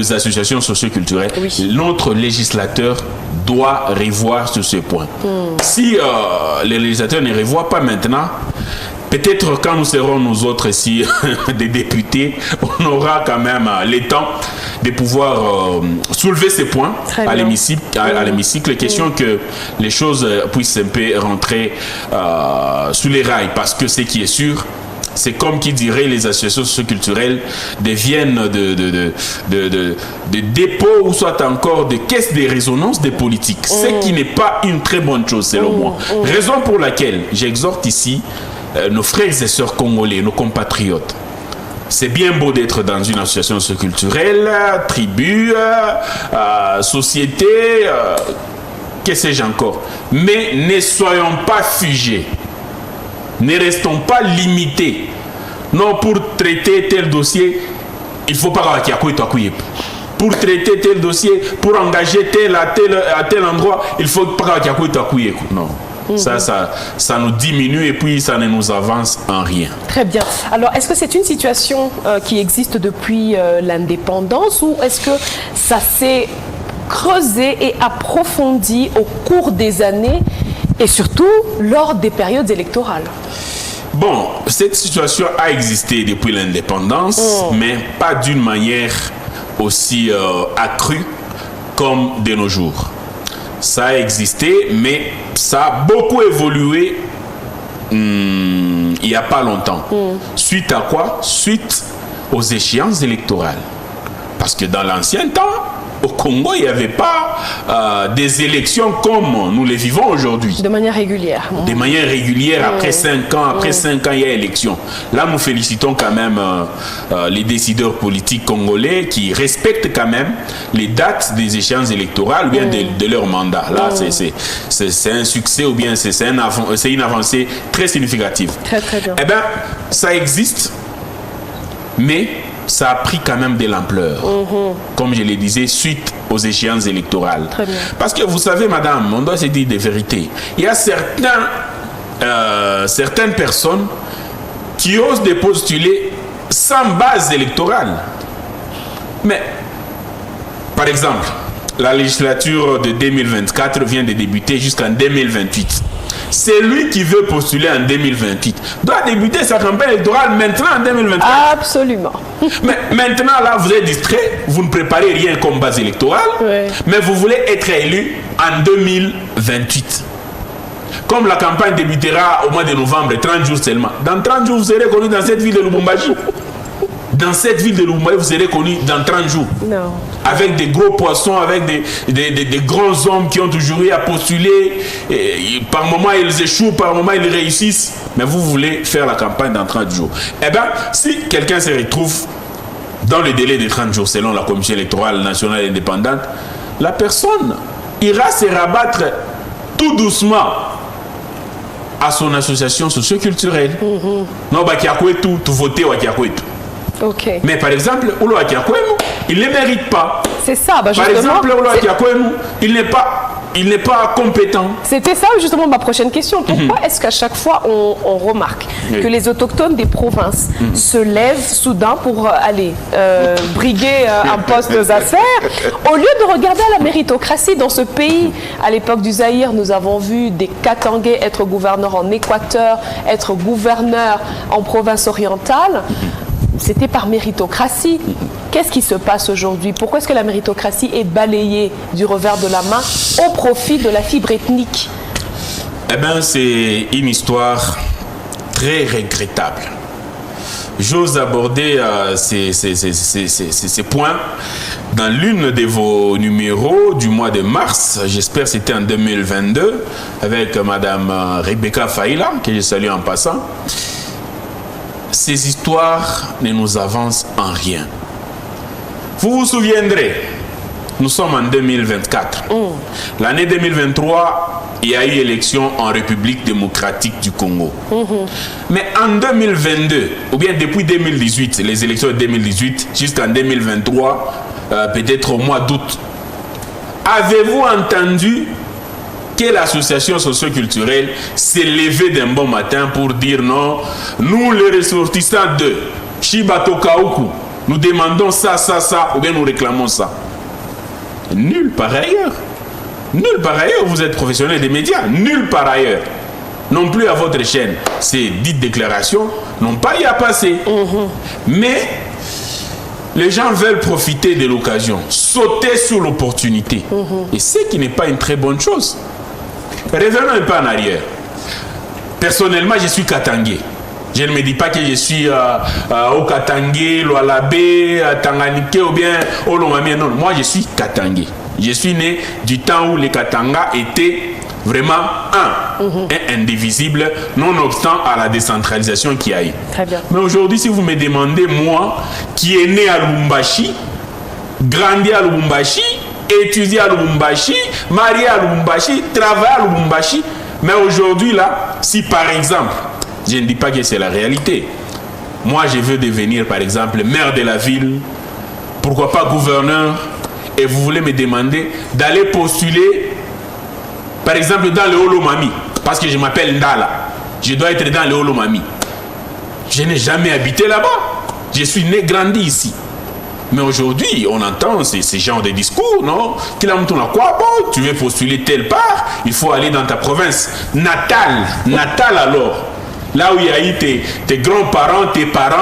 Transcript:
les associations socioculturelles, oui. Notre législateur doit revoir sur ce point. Si les législateurs ne revoient pas maintenant, peut-être quand nous serons nous autres ici des députés, on aura quand même le temps de pouvoir soulever ces points à l'hémicycle, question que les choses puissent un peu rentrer sous les rails, parce que ce qui est sûr, c'est comme qui dirait les associations socioculturelles deviennent de dépôts ou soit encore de caisses de résonance des politiques, ce qui n'est pas une très bonne chose selon moi. Raison pour laquelle j'exhorte ici nos frères et sœurs congolais, nos compatriotes. C'est bien beau d'être dans une association socioculturelle, tribu, société, que sais-je encore. Mais ne soyons pas figés. Ne restons pas limités. Non, pour traiter tel dossier, il ne faut pas qu'il y ait. Pour traiter tel dossier, pour engager tel à tel endroit, il ne faut pas qu'il y ait. Non. Ça nous diminue et puis ça ne nous avance en rien. Très bien. Alors, est-ce que c'est une situation qui existe depuis l'indépendance ou est-ce que ça s'est creusé et approfondi au cours des années et surtout lors des périodes électorales? Bon, cette situation a existé depuis l'indépendance, mais pas d'une manière aussi accrue comme de nos jours. Ça a existé, mais ça a beaucoup évolué il n'y a pas longtemps. Suite à quoi? Suite aux échéances électorales. Parce que dans l'ancien temps, au Congo, il n'y avait pas des élections comme nous les vivons aujourd'hui. De manière régulière. De manière régulière, après 5 ans, il y a élection. Là, nous félicitons quand même les décideurs politiques congolais qui respectent quand même les dates des échéances électorales ou bien de leur mandat. Là, c'est un succès ou bien c'est une avancée très significative. Très, très bien. Eh bien, ça existe, mais ça a pris quand même de l'ampleur, comme je le disais, suite aux échéances électorales. Très bien. Parce que vous savez, madame, on doit se dire des vérités. Il y a certaines personnes qui osent de postuler sans base électorale. Mais, par exemple, la législature de 2024 vient de débuter jusqu'en 2028. Celui qui veut postuler en 2028 doit débuter sa campagne électorale maintenant en 2024. Absolument. Mais maintenant, là, vous êtes distrait, vous ne préparez rien comme base électorale, mais vous voulez être élu en 2028. Comme la campagne débutera au mois de novembre, 30 jours seulement. Dans 30 jours, vous serez connu dans cette ville de Lubumbashi. Dans cette ville de Lubumbashi, vous serez connu dans 30 jours. Non. Avec des gros poissons, avec des grands hommes qui ont toujours eu à postuler. Et par moment, ils échouent, par moment, ils réussissent. Mais vous voulez faire la campagne dans 30 jours. Eh bien, si quelqu'un se retrouve dans le délai de 30 jours, selon la Commission électorale nationale indépendante, la personne ira se rabattre tout doucement à son association socio-culturelle. Non, bah, tout voter ou Kiakouetou. Okay. Mais par exemple, Olo Akiakwemu, il ne mérite pas. C'est ça, bah par exemple, Olo Akiakwemu, il n'est pas compétent. C'était ça justement ma prochaine question. Pourquoi est-ce qu'à chaque fois on remarque que les autochtones des provinces se lèvent soudain pour aller briguer un poste aux affaires, au lieu de regarder à la méritocratie dans ce pays? À l'époque du Zaïre, nous avons vu des Katangais être gouverneurs en Équateur, être gouverneurs en province orientale. C'était par méritocratie. Qu'est-ce qui se passe aujourd'hui? Pourquoi est-ce que la méritocratie est balayée du revers de la main au profit de la fibre ethnique? Eh bien, c'est une histoire très regrettable. J'ose aborder ces points dans l'une de vos numéros du mois de mars, j'espère que c'était en 2022, avec Madame Rebecca Faïla, que je salue en passant. Ces histoires ne nous avancent en rien. Vous vous souviendrez, nous sommes en 2024. L'année 2023, il y a eu élection en République démocratique du Congo. Mais en 2022, ou bien depuis 2018, les élections de 2018 jusqu'en 2023, peut-être au mois d'août, avez-vous entendu que l'association socio-culturelle s'est levée d'un bon matin pour dire non, nous les ressortissants de Shibatokaoukou, nous demandons ça, ou bien nous réclamons ça. Nulle part ailleurs. Nulle part ailleurs, vous êtes professionnel des médias. Nulle part ailleurs. Non plus à votre chaîne. Ces dites déclarations n'ont pas y à passer. Mais les gens veulent profiter de l'occasion, sauter sur l'opportunité. Et ce qui n'est pas une très bonne chose. Revenons un peu en arrière. Personnellement, je suis Katangé. Je ne me dis pas que je suis au Katangé, Lualabé, Tanganike ou bien au Lomami. Non, moi je suis Katangé. Je suis né du temps où les Katanga étaient vraiment et indivisibles, nonobstant à la décentralisation qu'il y a eu. Très bien. Mais aujourd'hui, si vous me demandez, moi, qui est né à Lubumbashi, grandi à Lubumbashi, étudié à Lubumbashi, marié à Lubumbashi, travaillé à Lubumbashi, mais aujourd'hui, là, si par exemple, je ne dis pas que c'est la réalité, moi, je veux devenir, par exemple, maire de la ville, pourquoi pas gouverneur, et vous voulez me demander d'aller postuler, par exemple, dans le Holomami, parce que je m'appelle Ndala, je dois être dans le Holomami. Je n'ai jamais habité là-bas. Je suis né, grandi ici. Mais aujourd'hui, on entend ce genre de discours, non? Tu veux postuler telle part, il faut aller dans ta province natale. Natal alors. Là où il y a eu tes grands-parents, tes parents,